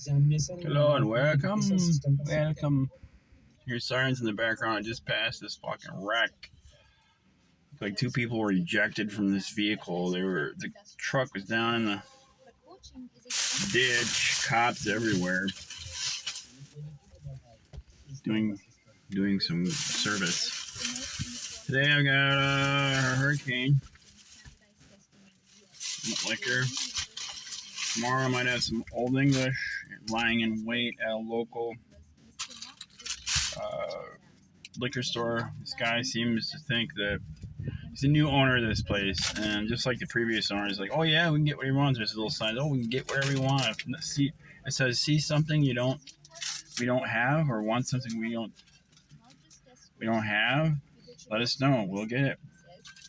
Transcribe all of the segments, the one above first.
Hello and welcome. Welcome. Here's sirens in the background. I just passed this fucking wreck. Like two people were ejected from this vehicle. The truck was down in the ditch. Cops everywhere. Doing some service. Today I got a hurricane. Liquor. Tomorrow I might have some Old English lying in wait at a local liquor store. This guy seems to think that he's the new owner of this place, and just like the previous owner, he's like, "Oh yeah, we can get what he wants." There's a little sign, "Oh, we can get whatever you want." See, it says, "See something we don't have, or want something we don't have. Let us know. We'll get it."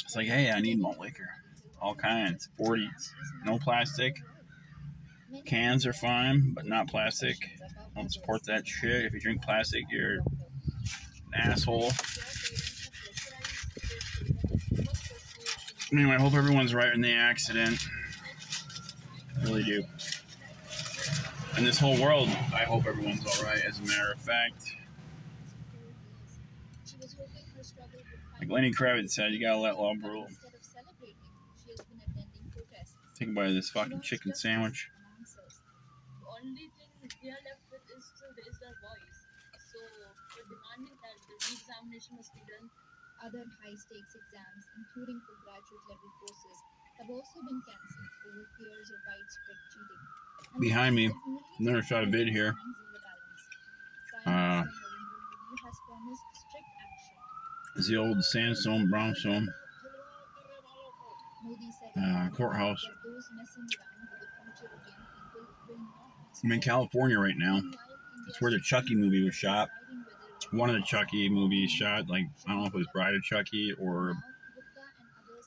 It's like, "Hey, I need malt liquor, all kinds, 40s, no plastic. Cans are fine, but not plastic. Don't support that shit. If you drink plastic, you're an asshole." Anyway, I hope everyone's right in the accident. I really do. In this whole world, I hope everyone's alright, as a matter of fact. Like Lenny Kravitz said, you gotta let love rule. Take a bite of this fucking chicken sandwich. Only thing they are left with is to raise their voice. So we're demanding that the re-examination must be done. Other high-stakes exams, including for graduate level courses, have also been cancelled over fears of widespread cheating. Behind me, another shot of vid here. Is the old sandstone brownstone courthouse. I'm in California right now. It's where the Chucky movie was shot. One of the Chucky movies shot. Like, I don't know if it was Bride of Chucky or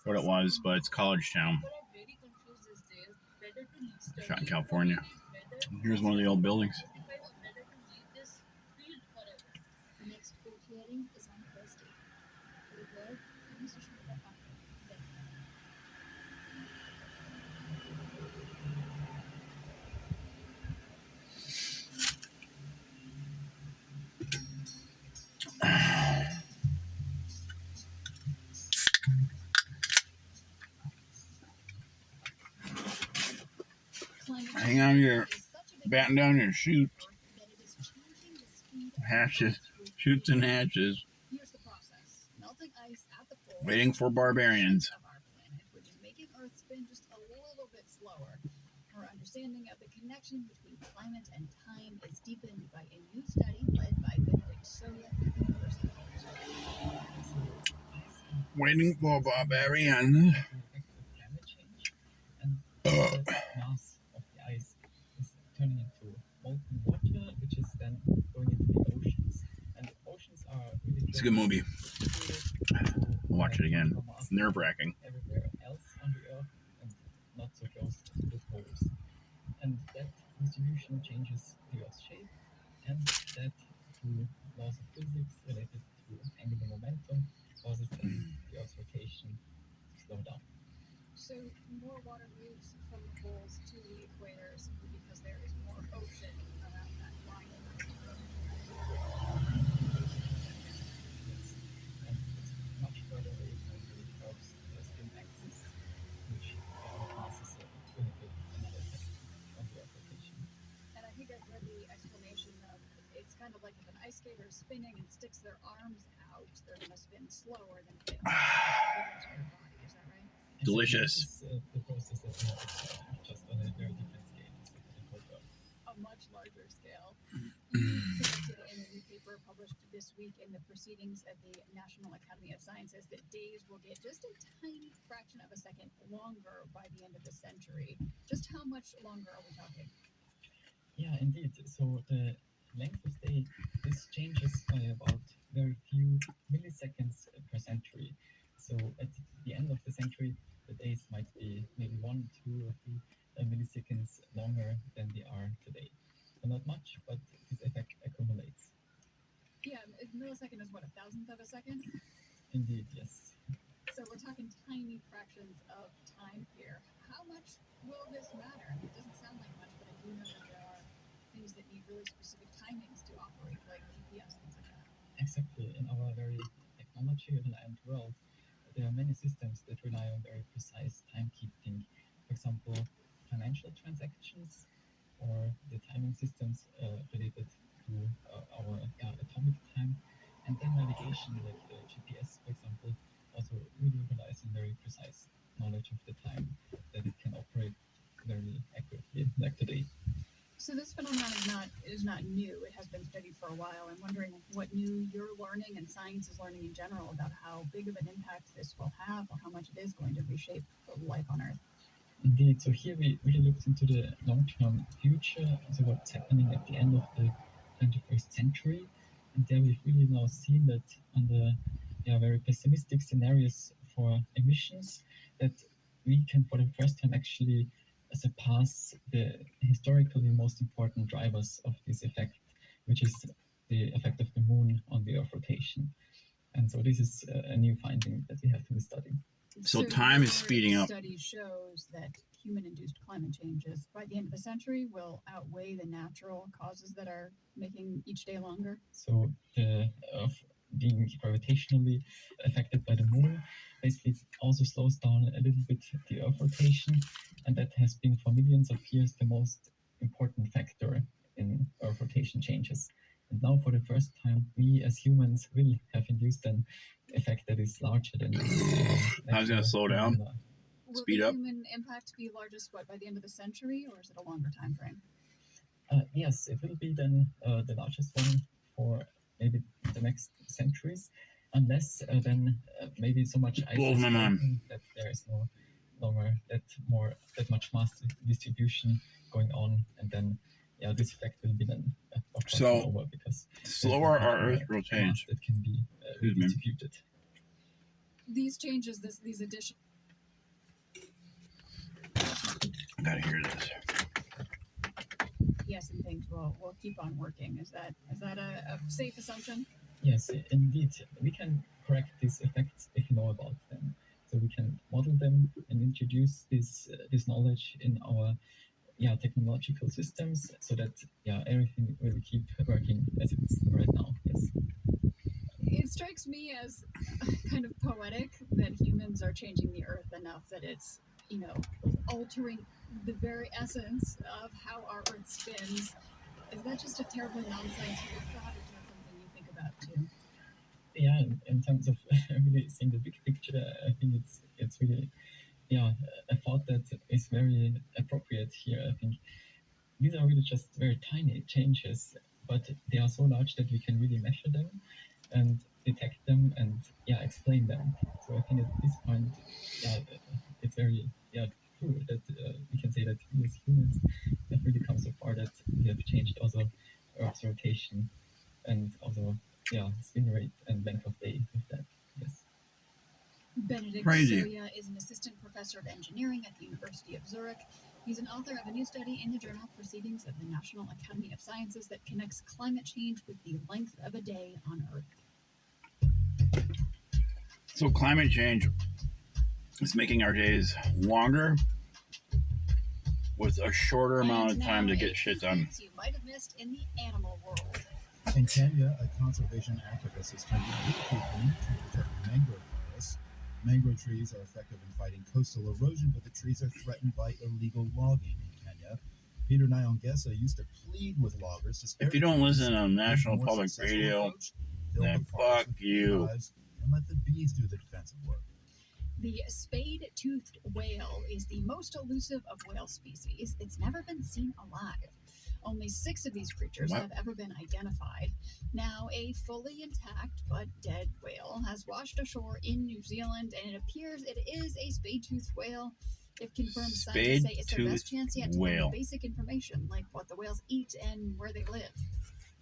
what it was, but it's College Town. Shot in California. Here's one of the old buildings. The next court hearing is on Thursday. For the word, Mr. Shukla Patel. Hang on here. Batten down your chute. Hatches. Chutes and hatches. Waiting for barbarians. Which is making Earth spin just a little bit slower. Our understanding of the connection between climate and time is deepened by a new study led by Benedict Soya at the University of Waiting for barbarians. Mass of the ice is turning into molten water, which is then going into the oceans. And the oceans are really It's a good movie. I'll watch it again. It's nerve-wracking. Everywhere else on the Earth and not so close to the poles. And that distribution changes the Earth's shape, and that through laws of physics related to angular momentum causes then the Earth's rotation to slow down. So more water moves from the poles to the equator simply because there is more ocean around that line. And it's much further away from the Earth's spin axis, which causes a benefit another effect on the Earth rotation. And I think I've read the explanation of it's kind of like if an ice skater is spinning and sticks their arms out, they're going to spin slower than if it's their body. Is that right? Delicious. The process that we have just on a very different scale. It's like the whole Earth. A much larger scale. Today in a new paper published this week in the proceedings of the National Academy of Sciences that days will get just a tiny fraction of a second longer by the end of the century. Just how much longer are we talking? Yeah, indeed. So the length of day, this changes by about very few milliseconds per century. So at the end of the century, the days might be maybe 1, 2, or 3 milliseconds longer than they are today. So not much, but this effect accumulates. Yeah, a millisecond is what, 1,000th of a second? Indeed, yes. So we're talking tiny fractions of time here. How much will this matter? It doesn't sound like much, but I do know that there are things those specific timings to operate, like GPS, things like that. Exactly. In our very technology-reliant world, there are many systems that rely on very precise timekeeping. For example, financial transactions or the timing systems related to our atomic time, and then navigation, like GPS, for example, also really relies on very precise knowledge of the time that it can operate very accurately, like today. So this phenomenon is not new. It has been studied for a while. I'm wondering what new you're learning and science is learning in general about how big of an impact this will have or how much it is going to reshape life on Earth. Indeed. So here we really looked into the long-term future, so what's happening at the end of the 21st century, and there we've really now seen that under very pessimistic scenarios for emissions, that we can for the first time actually surpass the historically most important drivers of this effect, which is the effect of the moon on the Earth rotation. And so this is a new finding that we have to study. So time is your speeding up. Study shows that human-induced climate changes by the end of the century will outweigh the natural causes that are making each day longer. So the Earth being gravitationally affected by the moon basically also slows down a little bit the Earth rotation, and that has been for millions of years the most important factor in Earth rotation changes. And now, for the first time, we as humans will have induced an effect that is larger than I was gonna slow down. Will Speed the up. human impact be largest by the end of the century, or is it a longer time frame? Yes, it will be then the largest one for maybe the next centuries, unless then maybe so much ice Blows is my mind. melting that there is no longer that much mass distribution going on, and then this effect will be then of course So, over because there's slower not much our more Earth mass rotates. that can be Excuse me. redistributed. These changes, these additions. I gotta hear this. Yes, and things will keep on working. Is that a safe assumption? Yes, indeed. We can correct these effects if we know about them. So we can model them and introduce this knowledge in our technological systems so that everything will keep working as it's right now. Yes. It strikes me as kind of poetic that humans are changing the Earth enough that it's, altering the very essence of how our Earth spins. Is that just a terribly non-scientific thought, or is that something you think about too? Yeah, in terms of really seeing the big picture, I think it's really a thought that is very appropriate here. I think these are really just very tiny changes, but they are so large that we can really measure them and detect them and explain them. So I think at this point, it's very true that we can say that we as humans have really come so far that we have changed also Earth's rotation and also spin rate and length of day with that. Yes. Benedict Crazy. Soya is an assistant professor of engineering at the University of Zurich. He's an author of a new study in the journal Proceedings of the National Academy of Sciences that connects climate change with the length of a day on Earth. So climate change is making our days longer with a shorter amount of time to get shit done. You might have missed in the animal world. In Kenya, a conservation activist is trying to beekeeping to protect mangrove forests. Mangrove trees are effective in fighting coastal erosion, but the trees are threatened by illegal logging in Kenya. Peter Nyongesa used to plead with loggers to spare If you don't trees, listen on National more Public successful Radio, approach, fill then the forest fuck with you. beehives and let the bees do the defensive work. The spade-toothed whale is the most elusive of whale species. It's never been seen alive. Only 6 of these creatures have ever been identified. Now, a fully intact but dead whale has washed ashore in New Zealand, and it appears it is a spade-toothed whale. If confirmed, scientists say it's their best chance yet to learn basic information, like what the whales eat and where they live.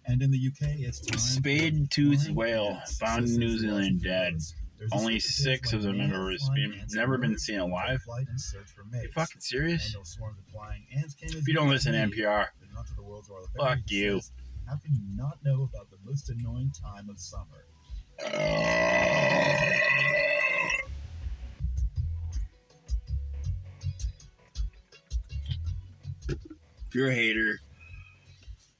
And in the UK, it's time Spade-toothed for whale ants. found in So New says the Zealand Washington dead. Post. There's a Only circus 6 of them like have flying ants never been emerged seen from alive. flight and search for mates. You fucking serious? And those swarms of flying ants came as If you don't listen to NPR, but not to the world's Orla fuck Berry, who you. says, how can you not know about the most annoying time of summer? If you're a hater,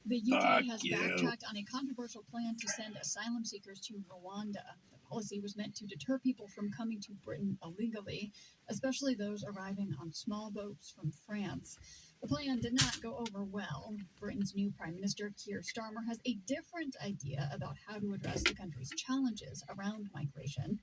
The UK Fuck has you. backtracked on a controversial plan to send asylum seekers to Rwanda. The policy was meant to deter people from coming to Britain illegally, especially those arriving on small boats from France. The plan did not go over well. Britain's new Prime Minister, Keir Starmer, has a different idea about how to address the country's challenges around migration.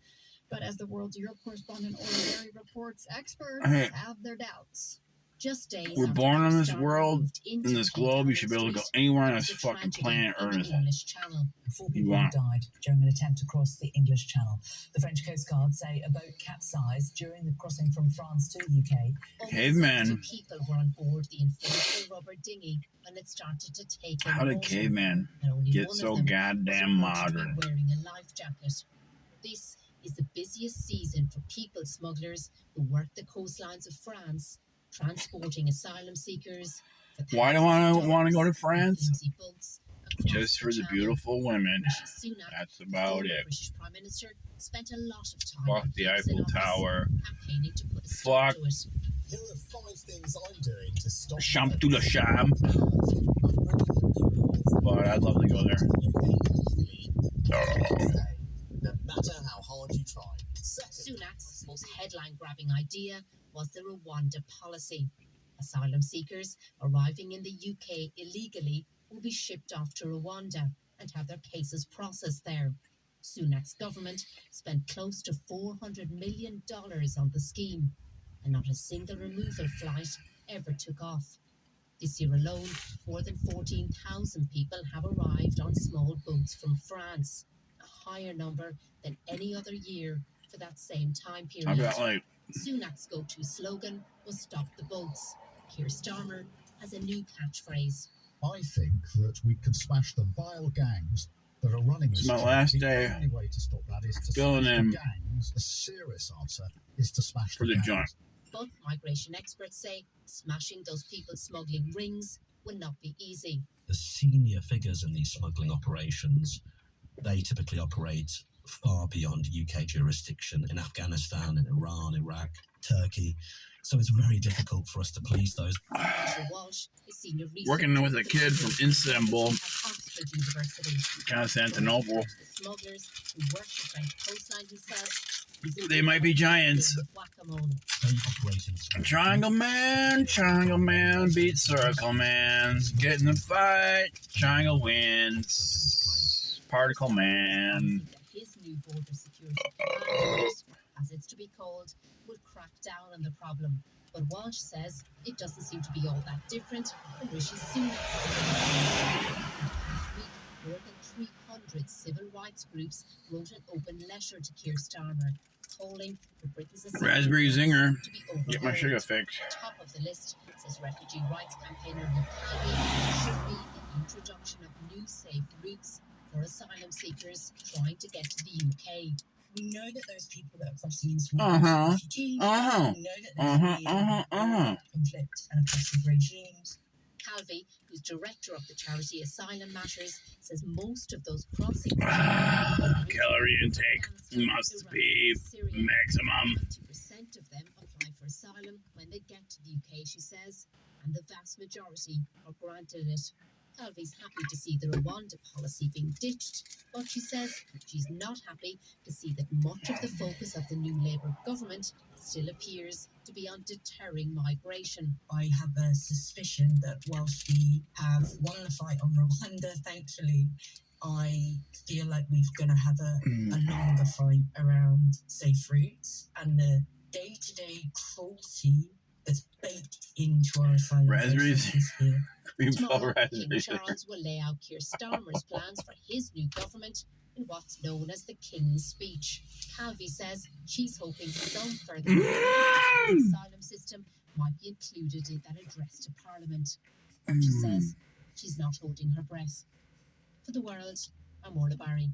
But as the World's Europe correspondent Ori Berry reports, experts Hey. have their doubts. Just days We're after born on this Starmer world, moved into in this King globe. You Downing should be able to go Street, anywhere on there this was a fucking tragedy planet in Earth. the English Channel. 4 people have died during an attempt to cross the English Channel. The French Coast Guard say a boat capsized during the crossing from France to the UK. Almost Cavemen. 70 people were on board the inflatable rubber dinghy when it started to take in How did water, caveman and only get one so of them goddamn was reported to be modern? wearing a life jacket. This is the busiest season for people smugglers who work the coastlines of France, transporting asylum seekers. Why do I thousands of want to go to dollars in France? flimsy boats across Just for the Channel. beautiful women. Rishi Sunak, That's the about former it. British Prime Minister, spent a lot of time Fuck when the he was in Eiffel office Tower. campaigning to put a stop Fuck to it. Here are 5 things I'm doing to stop Champ to la Cham. But I'd love to go there. No matter how hard you try. Second, Sunak's most headline-grabbing idea was the Rwanda policy. Asylum seekers arriving in the UK illegally will be shipped off to Rwanda and have their cases processed there. Sunak's government spent close to $400 million on the scheme, and not a single removal flight ever took off. This year alone, more than 14,000 people have arrived on small boats from France, a higher number than any other year for that same time I period. got like Sunak's go-to slogan was "Stop the boats." Keir Starmer has a new catchphrase. I think that we could smash the vile gangs that are running this It's my country. last The day only way to stop that is to filling smash in the gangs. The serious answer is to smash for the gangs. joint. But migration experts say smashing those people smuggling rings will not be easy. The senior figures in these smuggling operations, they typically operate far beyond UK jurisdiction in Afghanistan, in Iran, Iraq, Turkey. So it's very difficult for us to police those. Peter Walsh is senior researcher Working with a kid from Istanbul, at Oxford University. Constantinople. The smugglers who work the French coastline, he says, They might be giants. whack-a-mole. They operate in Triangle Man, beat Circle Man. Get in the fight, Triangle wins. Particle Man. His new border security command, as it's to be called, would crack down on the problem. But Walsh says it doesn't seem to be all that different from Rishi Sunak. Last week, more than 300 civil rights groups wrote an open letter to Keir Starmer, calling for Britain's asylum Raspberry laws Zinger. to be Get my overhauled. sugar fixed. Top of the list, says refugee rights campaigner Luke Calvi, should be the introduction of new safe routes for asylum seekers trying to get to the UK. We know that those people that are crossing these Uh-huh. refugees. Uh-huh. We know that there's conflict and oppressive regimes. Calvi, who's director of the charity Asylum Matters, says most of those crossing Calorie intake must be maximum. 20% of them apply for asylum when they get to the UK, she says, and the vast majority are granted it. Calvi's happy to see the Rwanda policy being ditched, but she says she's not happy to see that much of the focus of the new Labour government still appears to be on deterring migration. I have a suspicion that whilst we have won the fight on Rwanda, thankfully, I feel like we're going to have a longer fight around safe routes and the day-to-day cruelty that's baked into our asylum Raspberries. processes here. Cream Tomorrow, King raspberry. Charles will lay out Keir Starmer's plans for his new government in what's known as the King's Speech. Calvi says she's hoping some further reforms to the asylum system might be included in that address to Parliament. But she says she's not holding her breath. For the World, I'm Orla Barry.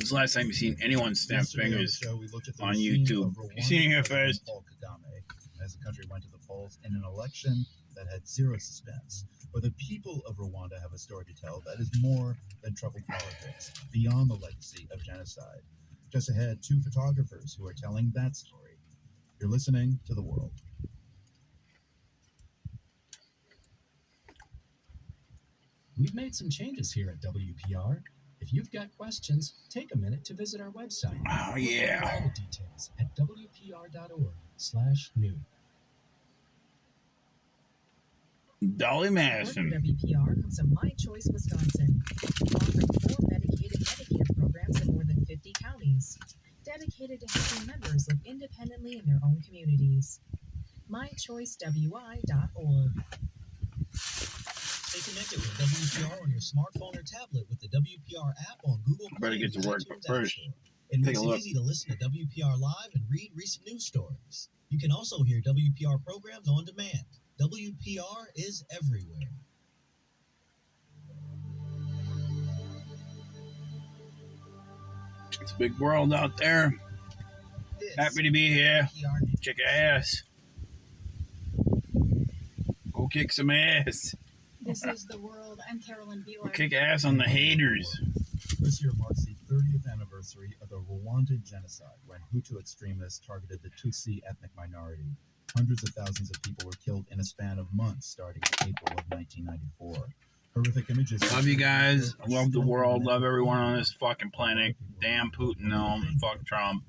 When's the last time you seen anyone snap Yesterday on the fingers? show, we looked at the on regime YouTube. of You seen it here Rwandan President first? Paul Kagame, as the country went to the polls in an election that had zero suspense. But the people of Rwanda have a story to tell that is more than troubled politics, beyond the legacy of genocide. Just ahead, two photographers who are telling that story. You're listening to The World. We've made some changes here at WPR. If you've got questions, take a minute to visit our website. Oh, We'll yeah. cover all the details at wpr.org/new. Dolly Support Madison. for WPR comes from My Choice Wisconsin, offering 4 medicated Medicare programs in more than 50 counties, dedicated to helping members live independently in their own communities. MyChoiceWI.org. Stay connected with WPR on your smartphone or tablet with the WPR app on Google Play. Better get to and work, iTunes but App first, Store. It take makes a it look. easy to listen to WPR live and read recent news stories. You can also hear WPR programs on demand. WPR is everywhere. It's a big world out there. This Happy to be here. WPR News. Kick ass. Go kick some ass. This is The World. I'm Carolyn Go Beeler. kick ass on the haters. This year marks the 30th anniversary of the Rwandan genocide, when Hutu extremists targeted the Tutsi ethnic minority. Hundreds of thousands of people were killed in a span of months starting in April of 1994. Horrific images. Love you guys. I love the world. Love everyone on this fucking planet. Damn Putin, no. Fuck Trump.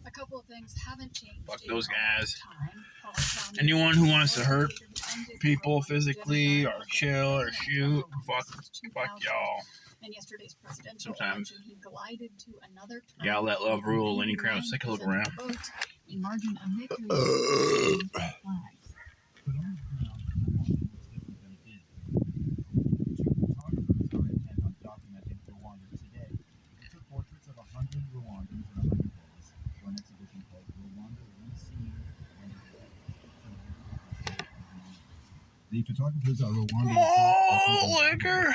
A couple of things haven't changed. Fuck in those a long guys. time. Paul Kagame Anyone who wants to hurt ended people Rwandan physically genocide or was kill or president shoot, of fuck since fuck 2000. y'all. In yesterday's presidential Sometimes. election, he glided to another term. Y'all let love with rule. Lenny Kravitz, 89% take a look of the around. vote, a margin of victory. But on the ground, Rwanda was different than it is. Two photographers are intent on documenting Rwanda today. They took portraits of 100 Rwandans in 100 days for an exhibition called Rwanda Reseen. The photographers are Rwandan. More liquor.